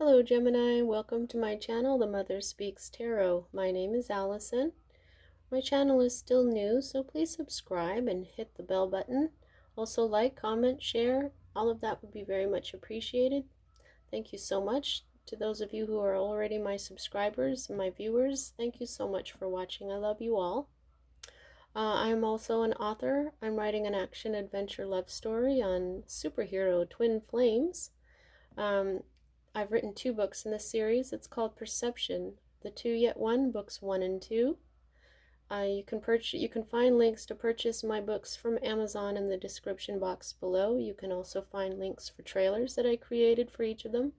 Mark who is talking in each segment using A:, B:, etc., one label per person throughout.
A: Hello Gemini, welcome to my channel, The Mother Speaks Tarot. My name is Allison. My channel is still new, so please subscribe and hit the bell button. Also like, comment, share, all of that would be very much appreciated. Thank you so much to those of you who are already my subscribers, my viewers. Thank you so much for watching. I love you all. I'm also an author. I'm writing an action adventure love story on superhero twin flames. I've written 2 books in this series. It's called Perception, The Two Yet One, books 1 and 2. You can find links to purchase my books from Amazon in the description box below. You can also find links for trailers that I created for each of them.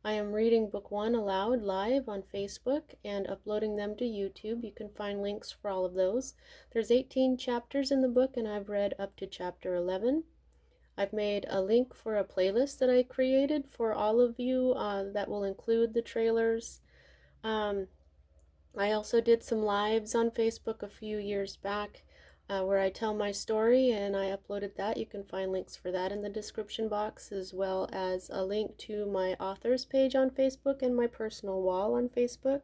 A: I am reading book 1 aloud live on Facebook and uploading them to YouTube. You can find links for all of those. There's 18 chapters in the book and I've read up to chapter 11. I've made a link for a playlist that I created for all of you that will include the trailers. I also did some lives on Facebook a few years back where I tell my story, and I uploaded that. You can find links for that in the description box, as well as a link to my authors page on Facebook and my personal wall on Facebook.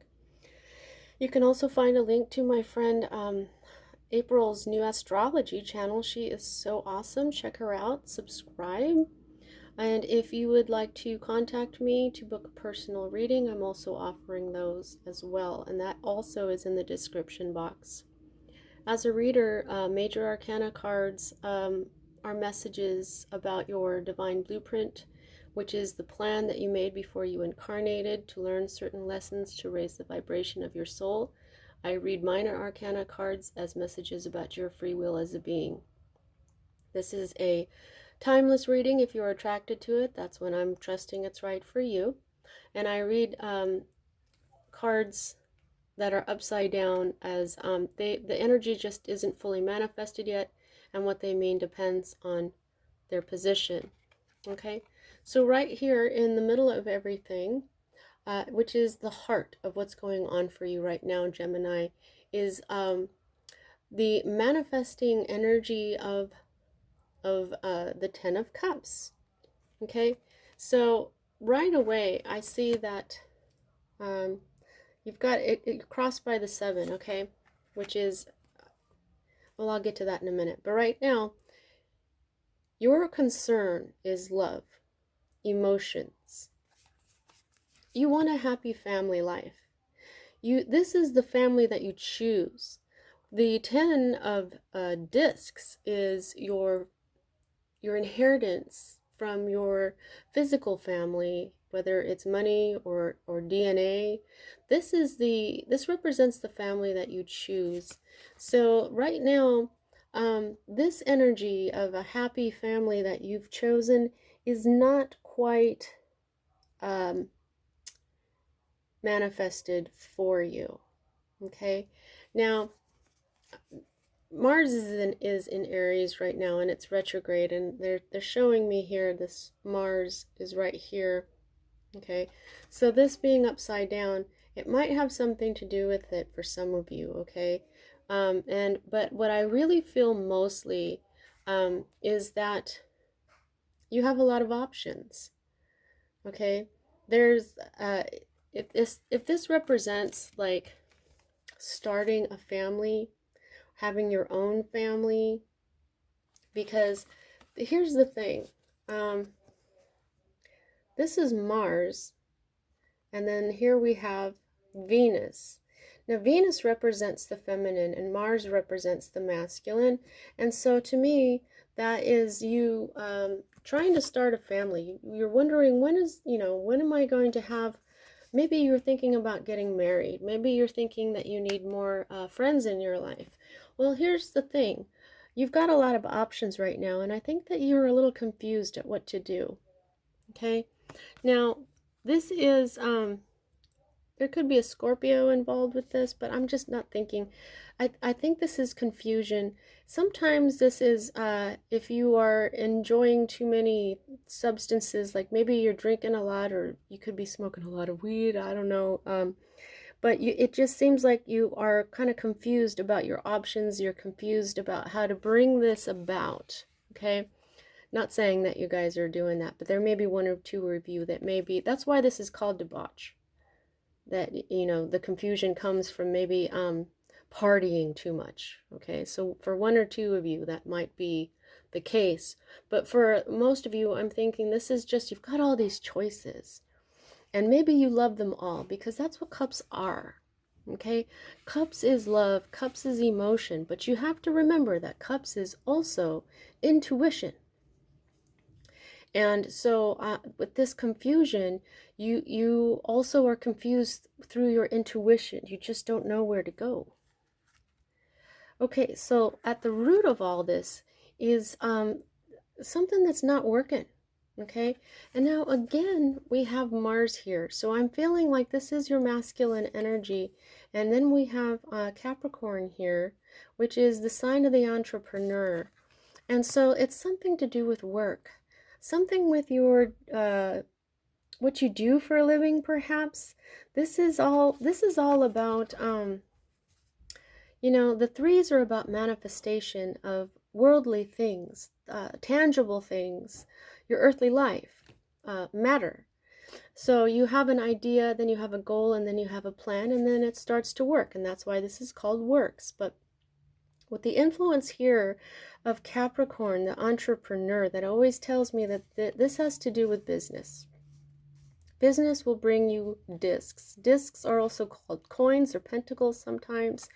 A: You can also find a link to my friend April's new astrology channel. She is so awesome. Check her out, subscribe. And if you would like to contact me to book a personal reading, I'm also offering those as well, and that also is in the description box. As a reader, major arcana cards are messages about your divine blueprint, which is the plan that you made before you incarnated to learn certain lessons to raise the vibration of your soul. I read minor arcana cards as messages about your free will as a being. This is a timeless reading. If you're attracted to it, that's when I'm trusting it's right for you. And I read cards that are upside down as the energy just isn't fully manifested yet, and what they mean depends on their position. Okay, so right here in the middle of everything, which is the heart of what's going on for you right now, Gemini, is the manifesting energy of the Ten of Cups. Okay, so right away I see that you've got it crossed by the 7, okay, which is, well, I'll get to that in a minute. But right now, your concern is love, emotions. You want a happy family life. This is the family that you choose. The 10 of discs is your inheritance from your physical family, whether it's money or DNA. This represents the family that you choose. So right now, this energy of a happy family that you've chosen is not quite manifested for you. Okay, now Mars is in Aries right now, and it's retrograde, and they're showing me here this Mars is right here. Okay, so this being upside down, it might have something to do with it for some of you. Okay, but what I really feel mostly is that you have a lot of options. Okay, there's if this represents like starting a family, having your own family, because here's the thing, this is Mars, and then here we have Venus. Now Venus represents the feminine and Mars represents the masculine, and so to me that is you trying to start a family. You're wondering when am I going to have. Maybe you're thinking about getting married. Maybe you're thinking that you need more friends in your life. Well, here's the thing. You've got a lot of options right now, and I think that you're a little confused at what to do. Okay? Now, this is, there could be a Scorpio involved with this, but I'm just not thinking. I think this is confusion. Sometimes this is if you are enjoying too many substances, like maybe you're drinking a lot, or you could be smoking a lot of weed, I don't know. But it just seems like you are kind of confused about your options. You're confused about how to bring this about. Okay? Not saying that you guys are doing that, but there may be one or two of you that may be. That's why this is called debauch. That, you know, the confusion comes from maybe partying too much. Okay, so for one or two of you, that might be the case. But for most of you, I'm thinking this is just, you've got all these choices. And maybe you love them all, because that's what cups are. Okay, cups is love, cups is emotion, but you have to remember that cups is also intuition. And so with this confusion, you also are confused through your intuition. You just don't know where to go. Okay, so at the root of all this is something that's not working. Okay, and now again we have Mars here, so I'm feeling like this is your masculine energy. And then we have Capricorn here, which is the sign of the entrepreneur. And so it's something to do with work, something with your what you do for a living, perhaps. This is all about you know, the threes are about manifestation of worldly things, tangible things, your earthly life, matter. So you have an idea, then you have a goal, and then you have a plan, and then it starts to work. And that's why this is called works. But with the influence here of Capricorn, the entrepreneur, that always tells me that this has to do with business. Business will bring you discs. Discs are also called coins or pentacles sometimes.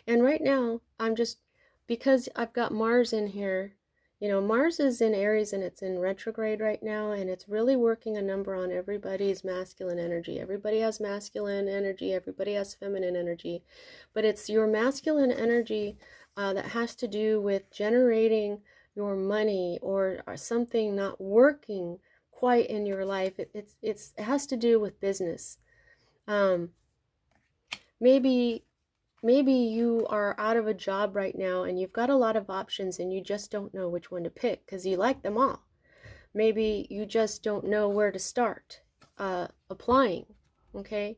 A: And right now, I'm just, because I've got Mars in here, you know, Mars is in Aries and it's in retrograde right now, and it's really working a number on everybody's masculine energy. Everybody has masculine energy, everybody has feminine energy, but it's your masculine energy that has to do with generating your money or something not working quite in your life. It has to do with business. Maybe you are out of a job right now and you've got a lot of options and you just don't know which one to pick because you like them all. Maybe you just don't know where to start applying. Okay,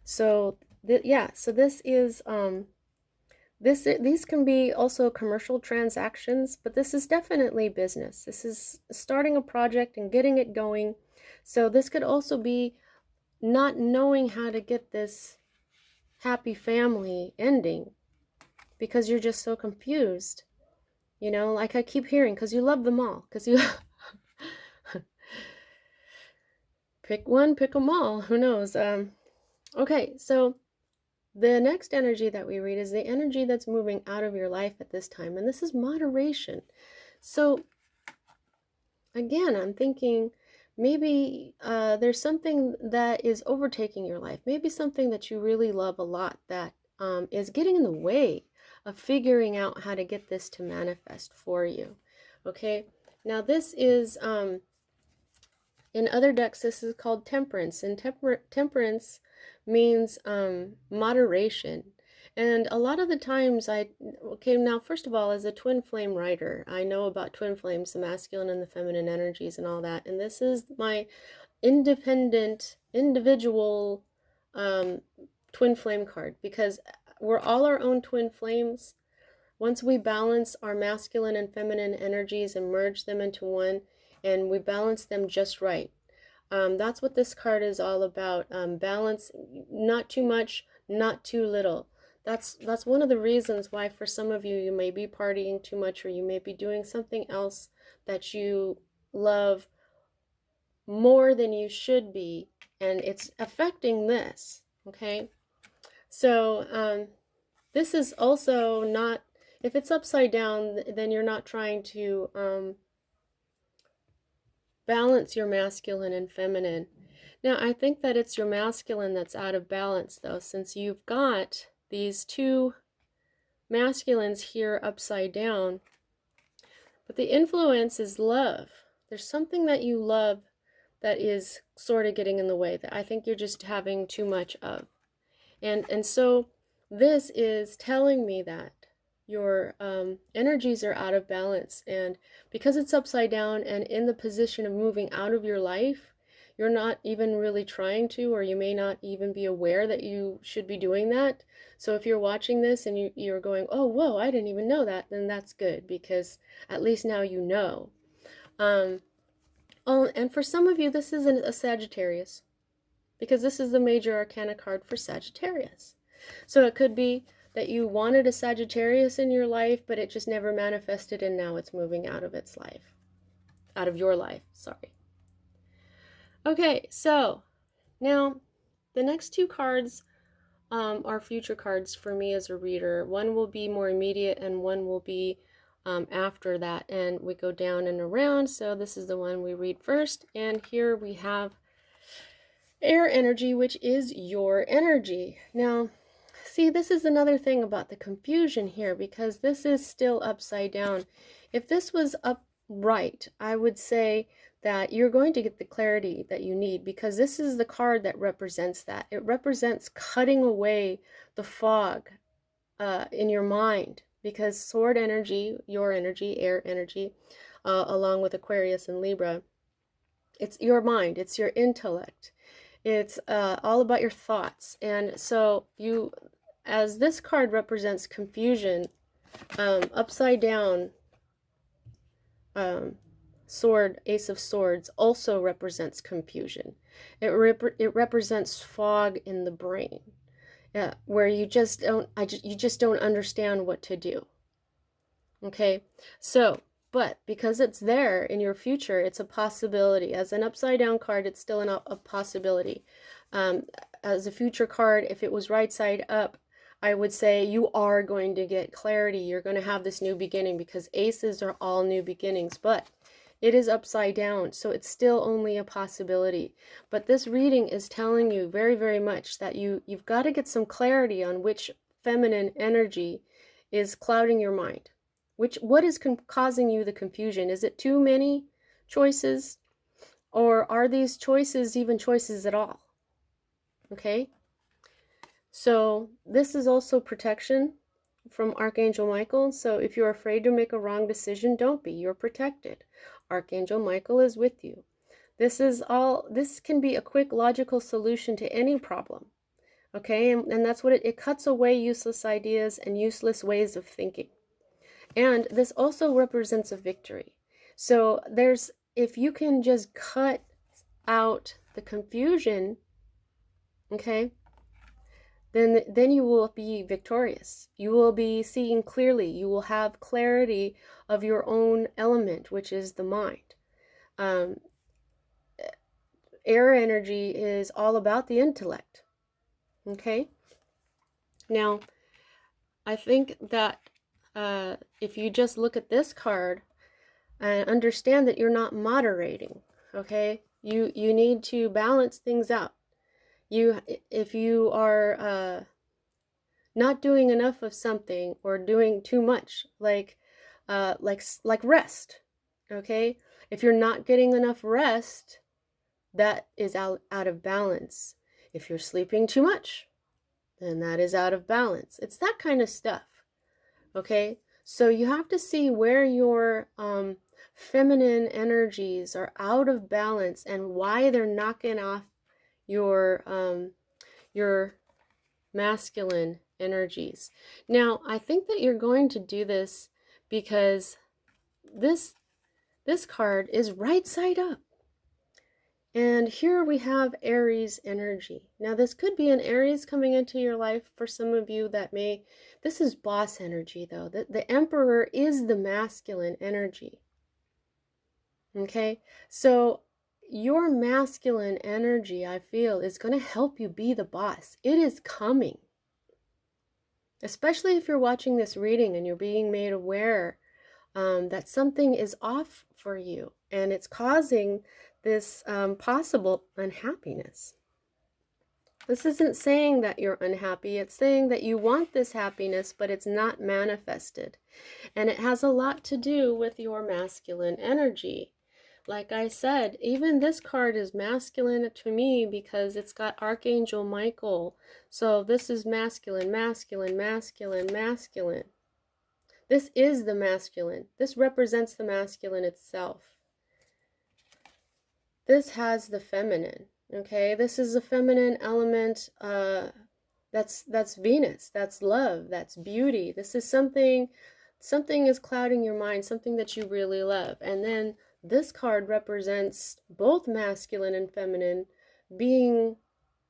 A: so so this is these can be also commercial transactions, but this is definitely business. This is starting a project and getting it going. So this could also be not knowing how to get this happy family ending because you're just so confused. You know, like I keep hearing, because you love them all, because you pick one, pick them all, who knows. Okay, so the next energy that we read is the energy that's moving out of your life at this time, and this is moderation. So again, I'm thinking maybe there's something that is overtaking your life, maybe something that you really love a lot that is getting in the way of figuring out how to get this to manifest for you. Okay, now this is in other decks, this is called temperance, and temperance means moderation. And a lot of the times okay, now first of all, as a twin flame writer, I know about twin flames, the masculine and the feminine energies and all that. And this is my individual twin flame card, because we're all our own twin flames. Once we balance our masculine and feminine energies and merge them into one, and we balance them just right. That's what this card is all about. Balance, not too much, not too little. That's one of the reasons why for some of you, you may be partying too much, or you may be doing something else that you love more than you should be, and it's affecting this. Okay, so this is also not, if it's upside down, then you're not trying to balance your masculine and feminine. Now, I think that it's your masculine that's out of balance, though, since you've got these two masculines here upside down. But the influence is love. There's something that you love that is sort of getting in the way, that I think you're just having too much of. And so this is telling me that your energies are out of balance, and because it's upside down and in the position of moving out of your life, you're not even really trying to, or you may not even be aware that you should be doing that. So if you're watching this and you're going, oh, whoa, I didn't even know that, then that's good, because at least now you know. Oh, and for some of you, this isn't a Sagittarius, because this is the major arcana card for Sagittarius. So it could be that you wanted a Sagittarius in your life, but it just never manifested, and now it's moving out of its life. Out of your life, sorry. Okay, so now the next two cards are future cards for me as a reader. One will be more immediate and one will be after that, and we go down and around. So this is the one we read first, and here we have air energy, which is your energy. Now, see, this is another thing about the confusion here, because this is still upside down. If this was upright, I would say that you're going to get the clarity that you need, because this is the card that represents that. It represents cutting away the fog in your mind, because sword energy, your energy, air energy, along with Aquarius and Libra, it's your mind, it's your intellect, it's all about your thoughts. And so you, as this card represents confusion, upside down, sword, Ace of Swords, also represents confusion. It represents fog in the brain, where you just don't understand what to do. Okay, so, but because it's there in your future, it's a possibility. As an upside down card, it's still a possibility. As a future card, if it was right side up, I would say you are going to get clarity. You're going to have this new beginning, because aces are all new beginnings, but it is upside down, so it's still only a possibility. But this reading is telling you very, very much that you've got to get some clarity on which feminine energy is clouding your mind. What is causing you the confusion? Is it too many choices, or are these choices even choices at all? Okay, so this is also protection from Archangel Michael. So if you're afraid to make a wrong decision, don't be. You're protected. Archangel Michael is with you. This can be a quick logical solution to any problem. Okay, and that's what it cuts away useless ideas and useless ways of thinking. And this also represents a victory. So if you can just cut out the confusion, okay, then you will be victorious. You will be seeing clearly. You will have clarity of your own element, which is the mind. Air energy is all about the intellect. Okay? Now, I think that if you just look at this card and understand that you're not moderating, okay? You need to balance things out. If you are not doing enough of something, or doing too much, like rest, okay? If you're not getting enough rest, that is out of balance. If you're sleeping too much, then that is out of balance. It's that kind of stuff, okay? So you have to see where your feminine energies are out of balance and why they're knocking off your masculine energies. Now, I think that you're going to do this because this card is right side up. And here we have Aries energy. Now, this could be an Aries coming into your life for some of you that may. This is boss energy, though. The Emperor is the masculine energy. Okay? So your masculine energy, I feel, is going to help you be the boss. It is coming. Especially if you're watching this reading and you're being made aware that something is off for you and it's causing this possible unhappiness. This isn't saying that you're unhappy. It's saying that you want this happiness, but it's not manifested. And it has a lot to do with your masculine energy. Like I said, even this card is masculine to me because it's got Archangel Michael. So this is masculine, masculine, masculine, masculine. This is the masculine. This represents the masculine itself. This has the feminine. Okay, this is a feminine element. That's Venus. That's love. That's beauty. This is something is clouding your mind. Something that you really love. And then this card represents both masculine and feminine being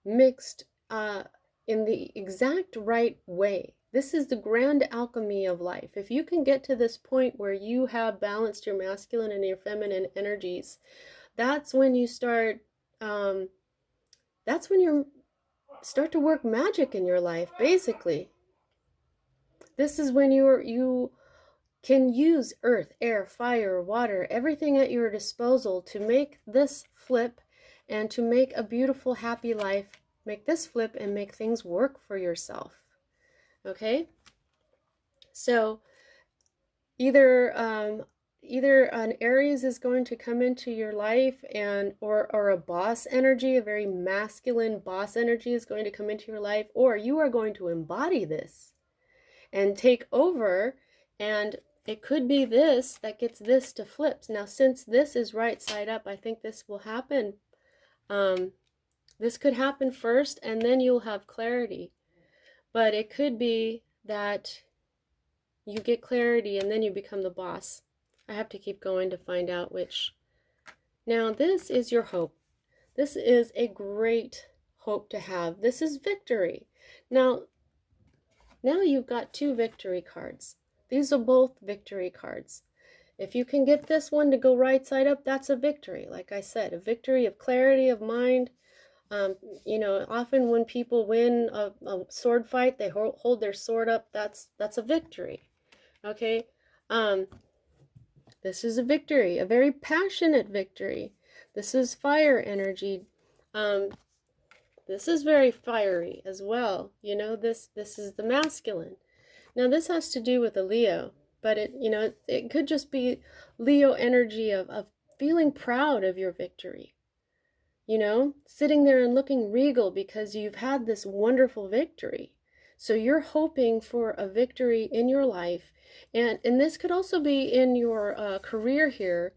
A: mixed in the exact right way. This is the grand alchemy of life. If you can get to this point where you have balanced your masculine and your feminine energies, that's when you start, that's when you start to work magic in your life, basically. This is when you can use earth, air, fire, water, everything at your disposal to make this flip and to make a beautiful, happy life. Make this flip and make things work for yourself. Okay? So either an Aries is going to come into your life, and or a boss energy, a very masculine boss energy is going to come into your life, or you are going to embody this and take over, and it could be this that gets this to flip. Now, since this is right side up, I think this will happen. This could happen first, and then you'll have clarity. But it could be that you get clarity, and then you become the boss. I have to keep going to find out which. Now, this is your hope. This is a great hope to have. This is victory. Now you've got two victory cards. These are both victory cards. If you can get this one to go right side up, that's a victory. Like I said, a victory of clarity of mind. You know, often when people win a sword fight, they hold their sword up. That's a victory. Okay? This is a victory, a very passionate victory. This is fire energy. This is very fiery as well. You know, this is the masculine. Now this has to do with a Leo, but it could just be Leo energy of feeling proud of your victory. You know, sitting there and looking regal because you've had this wonderful victory. So you're hoping for a victory in your life, and this could also be in your career here,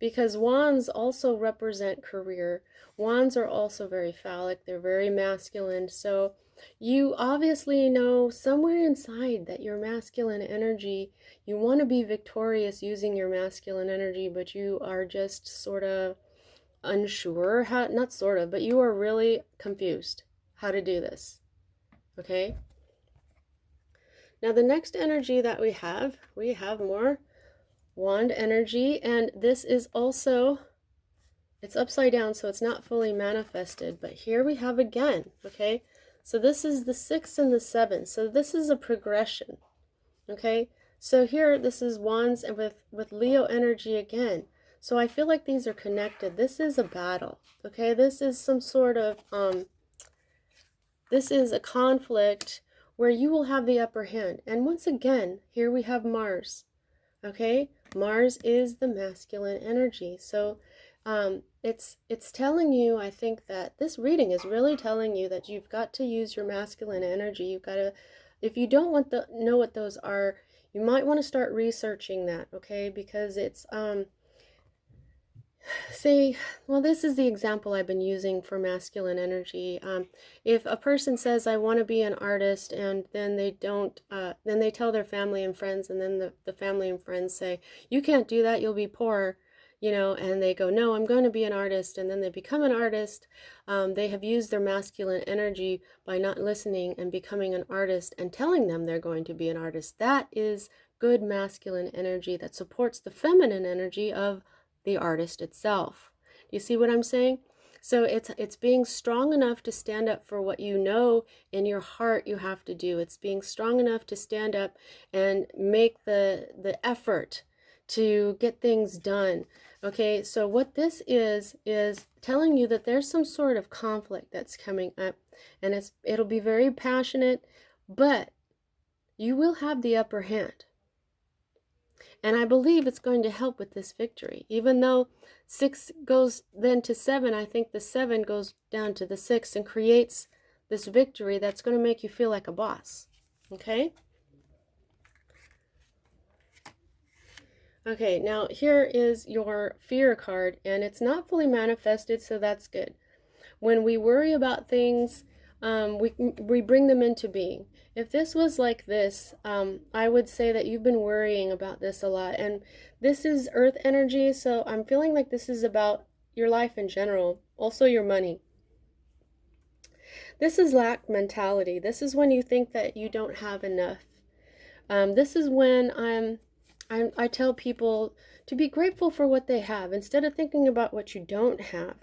A: because wands also represent career. Wands are also very phallic, they're very masculine, so you obviously know somewhere inside that your masculine energy, you want to be victorious using your masculine energy, but you are just sort of unsure how, not sort of, but you are really confused how to do this. Okay? Now the next energy that we have more wand energy, and this is also, it's upside down, so it's not fully manifested, but here we have again, okay? So this is the 6 and the 7, so this is a progression, okay? So here, this is wands and with Leo energy again. So I feel like these are connected. This is a battle, okay? This is some sort of, this is a conflict where you will have the upper hand. And once again, here we have Mars, okay? Mars is the masculine energy. So it's telling you, I think that this reading is really telling you that you've got to use your masculine energy. You've got to, if you don't want to know what those are, you might want to start researching that, okay? Because it's, say, well, this is the example I've been using for masculine energy. If a person says, I want to be an artist, and then they don't, then they tell their family and friends, and then the family and friends say, you can't do that, you'll be poor, you know, and they go, no, I'm going to be an artist, and then they become an artist. They have used their masculine energy by not listening and becoming an artist and telling them they're going to be an artist. That is good masculine energy that supports the feminine energy of the artist itself. Do you see what I'm saying? So it's being strong enough to stand up for what you know in your heart you have to do. It's being strong enough to stand up and make the effort to get things done. Okay, so what this is telling you that there's some sort of conflict that's coming up, and it'll be very passionate, but you will have the upper hand. And I believe it's going to help with this victory. Even though 6 goes then to 7, I think the 7 goes down to the 6 and creates this victory that's going to make you feel like a boss. Okay? Okay, now here is your fear card, and it's not fully manifested, so that's good. When we worry about things, we bring them into being. If this was like this, I would say that you've been worrying about this a lot. And this is earth energy, so I'm feeling like this is about your life in general, also your money. This is lack mentality. This is when you think that you don't have enough. This is when I tell people to be grateful for what they have instead of thinking about what you don't have.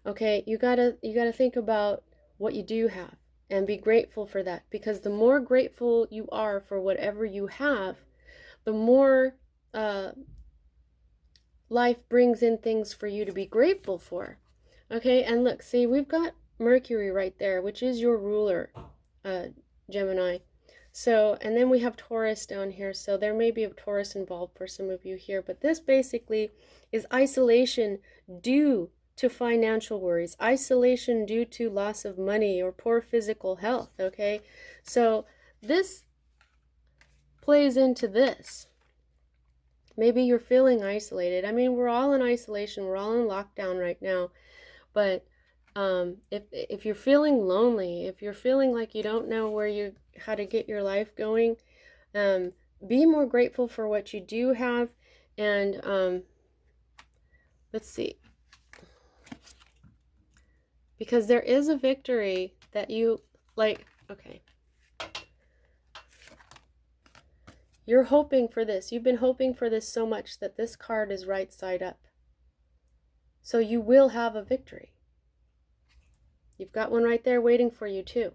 A: Okay, you gotta think about what you do have and be grateful for that, because the more grateful you are for whatever you have, the more life brings in things for you to be grateful for. Okay, and look, see, we've got Mercury right there, which is your ruler, Gemini. So, and then we have Taurus down here, so there may be a Taurus involved for some of you here, but this basically is isolation due to financial worries, isolation due to loss of money or poor physical health, okay? So this plays into this. Maybe you're feeling isolated. I mean, we're all in isolation, we're all in lockdown right now, but if you're feeling lonely, if you're feeling like you don't know how to get your life going, be more grateful for what you do have. And let's see, because there is a victory that you like. Okay, you're hoping for this. You've been hoping for this so much that this card is right side up, so you will have a victory. You've got one right there waiting for you too.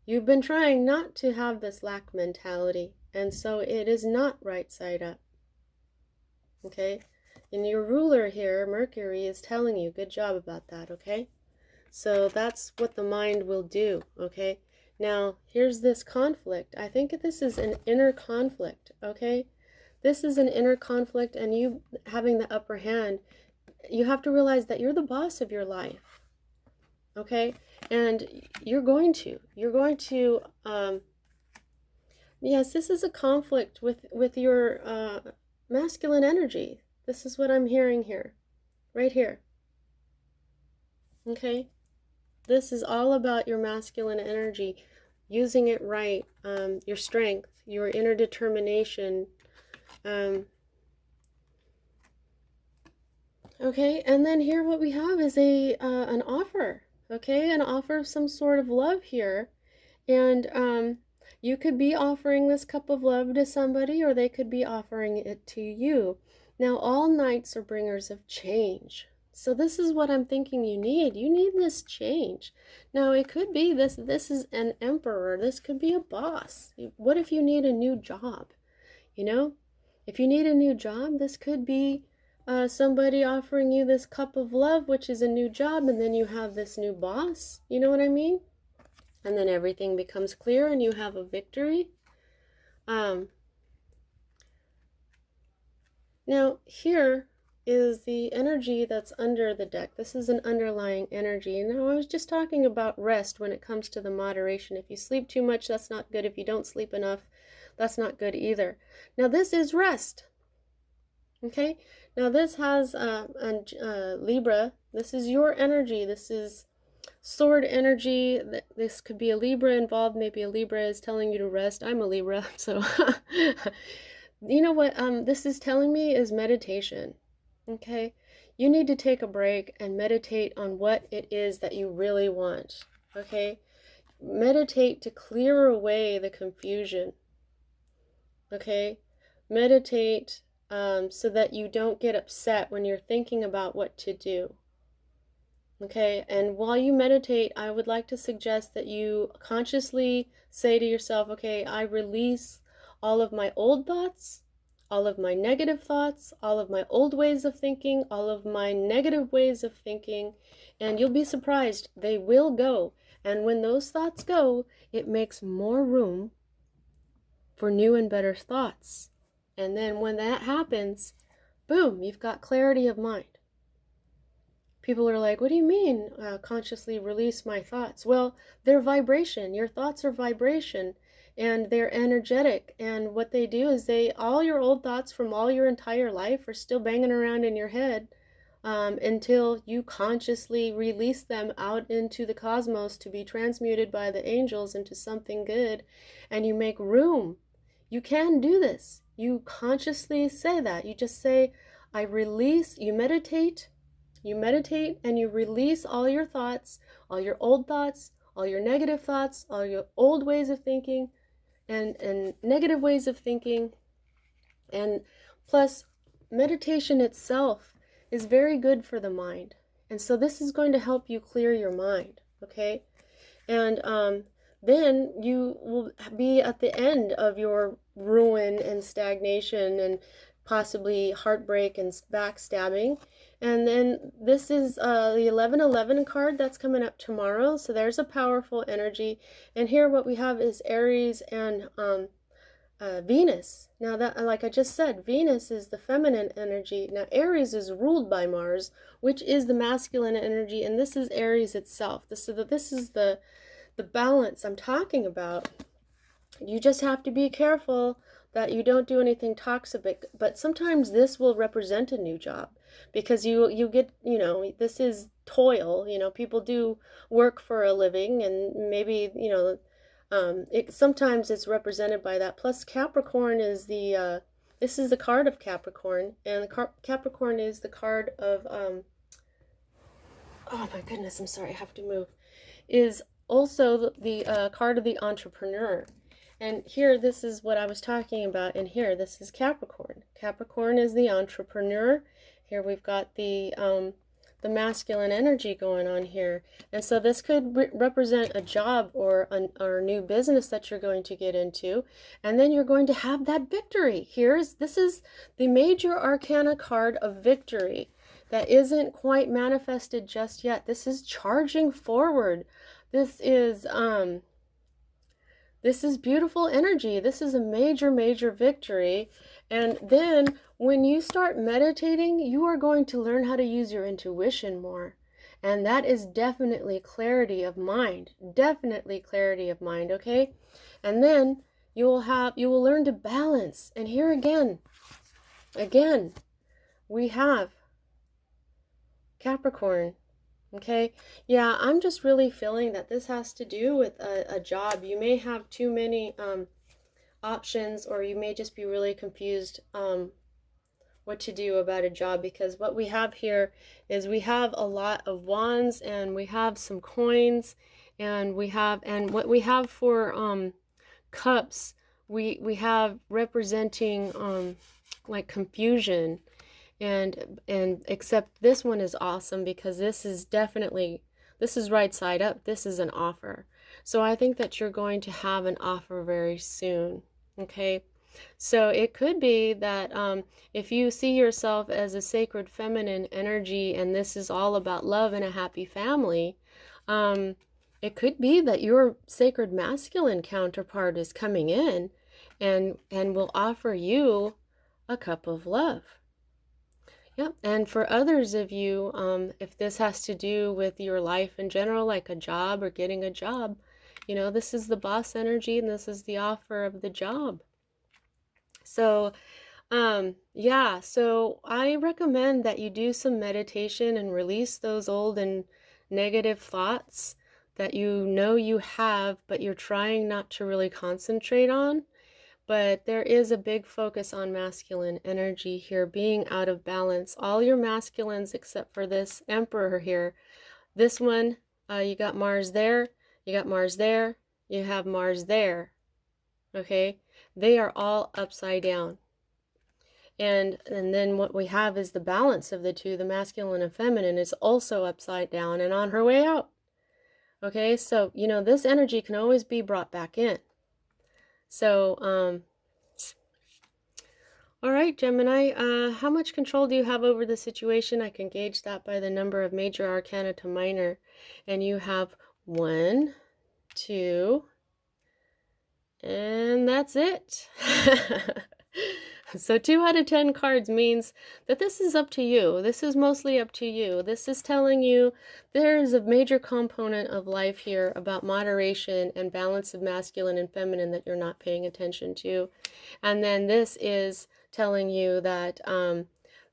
A: You've been trying not to have this lack mentality, and so it is not right side up. Okay? And your ruler here, Mercury, is telling you, good job about that, okay? So that's what the mind will do, okay? Now, here's this conflict. I think this is an inner conflict, okay? This is an inner conflict, and you having the upper hand, you have to realize that you're the boss of your life. Okay, and you're going to, yes, this is a conflict with your masculine energy. This is what I'm hearing here, right here. Okay, this is all about your masculine energy, using it right, your strength, your inner determination. Okay, and then here what we have is an offer. Okay, an offer of some sort of love here, and you could be offering this cup of love to somebody, or they could be offering it to you. Now, all knights are bringers of change, so this is what I'm thinking you need. You need this change. Now, it could be this is an emperor. This could be a boss. What if you need a new job? You know, if you need a new job, this could be somebody offering you this cup of love, which is a new job, and then you have this new boss. You know what I mean? And then everything becomes clear and you have a victory. Now, here is the energy that's under the deck. This is an underlying energy. Now, I was just talking about rest when it comes to the moderation. If you sleep too much, that's not good. If you don't sleep enough, that's not good either. Now, this is rest. Okay? Now, this has Libra. This is your energy. This is sword energy. This could be a Libra involved. Maybe a Libra is telling you to rest. I'm a Libra, so you know what this is telling me is meditation. Okay, you need to take a break and meditate on what it is that you really want. Okay, meditate to clear away the confusion. Okay, meditate so that you don't get upset when you're thinking about what to do. Okay, and while you meditate, I would like to suggest that you consciously say to yourself, okay, I release all of my old thoughts, all of my negative thoughts, all of my old ways of thinking, all of my negative ways of thinking, and you'll be surprised, they will go. And when those thoughts go, it makes more room for new and better thoughts. And then when that happens, boom, you've got clarity of mind. People are like, what do you mean, consciously release my thoughts? Well, they're vibration. Your thoughts are vibration, and they're energetic. And what they do is all your old thoughts from all your entire life are still banging around in your head, until you consciously release them out into the cosmos to be transmuted by the angels into something good, and you make room. You can do this. You consciously say that. You just say, I release. You meditate and you release all your thoughts, all your old thoughts, all your negative thoughts, all your old ways of thinking, and negative ways of thinking. And plus, meditation itself is very good for the mind. And so this is going to help you clear your mind, okay? And then you will be at the end of your ruin and stagnation and possibly heartbreak and backstabbing. And then this is the 1111 card that's coming up tomorrow. So there's a powerful energy. And here what we have is Aries and Venus. Now that, like I just said, Venus is the feminine energy. Now Aries is ruled by Mars, which is the masculine energy, and this is Aries itself. This is the balance I'm talking about. You just have to be careful that you don't do anything toxic, but sometimes this will represent a new job, because you get, this is toil. People do work for a living, and maybe, sometimes it's represented by that. Plus Capricorn is this is the card of Capricorn, and Capricorn is the card of, oh my goodness, I'm sorry, I have to move, is also the card of the entrepreneur. And here, this is what I was talking about, and here, this is Capricorn. Capricorn is the entrepreneur. Here we've got the masculine energy going on here. And so this could represent a job or a new business that you're going to get into. And then you're going to have that victory. This is the major arcana card of victory that isn't quite manifested just yet. This is charging forward. This is beautiful energy. This is a major, major victory. And then when you start meditating, you are going to learn how to use your intuition more. And that is definitely clarity of mind. Definitely clarity of mind, okay? And then you will learn to balance. And here again, we have Capricorn. Okay, yeah, I'm just really feeling that this has to do with a job. You may have too many options, or you may just be really confused what to do about a job, because what we have here is we have a lot of wands, and we have some coins, and what we have for cups, we have representing like confusion. And except this one is awesome, because this is right side up. This is an offer. So I think that you're going to have an offer very soon. Okay. So it could be that if you see yourself as a sacred feminine energy, and this is all about love and a happy family, it could be that your sacred masculine counterpart is coming in and will offer you a cup of love. Yep. And for others of you, if this has to do with your life in general, like a job or getting a job, this is the boss energy, and this is the offer of the job. So, yeah, so I recommend that you do some meditation and release those old and negative thoughts that you have, but you're trying not to really concentrate on. But there is a big focus on masculine energy here, being out of balance. All your masculines except for this Emperor here. This one, you got Mars there, you got Mars there, you have Mars there. Okay? They are all upside down. And then what we have is the balance of the two, the masculine and feminine, is also upside down and on her way out. Okay? So, this energy can always be brought back in. So, all right, Gemini, how much control do you have over the situation? I can gauge that by the number of major arcana to minor. And you have 1, 2, and that's it. So 2 out of 10 cards means that this is up to you. This is mostly up to you. This is telling you there is a major component of life here about moderation and balance of masculine and feminine that you're not paying attention to. And then this is telling you that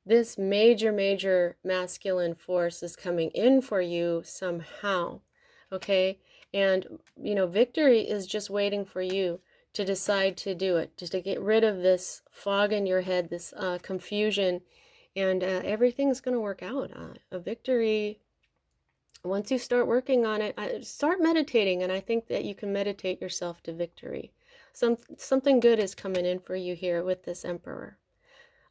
A: this major masculine force is coming in for you somehow, okay? And, you know, victory is just waiting for you to decide to do it, just to get rid of this fog in your head, this confusion, and everything's going to work out. A victory, once you start working on it, start meditating, and I think that you can meditate yourself to victory. Something good is coming in for you here with this Emperor.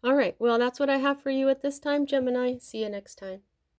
A: All right, well, that's what I have for you at this time, Gemini. See you next time.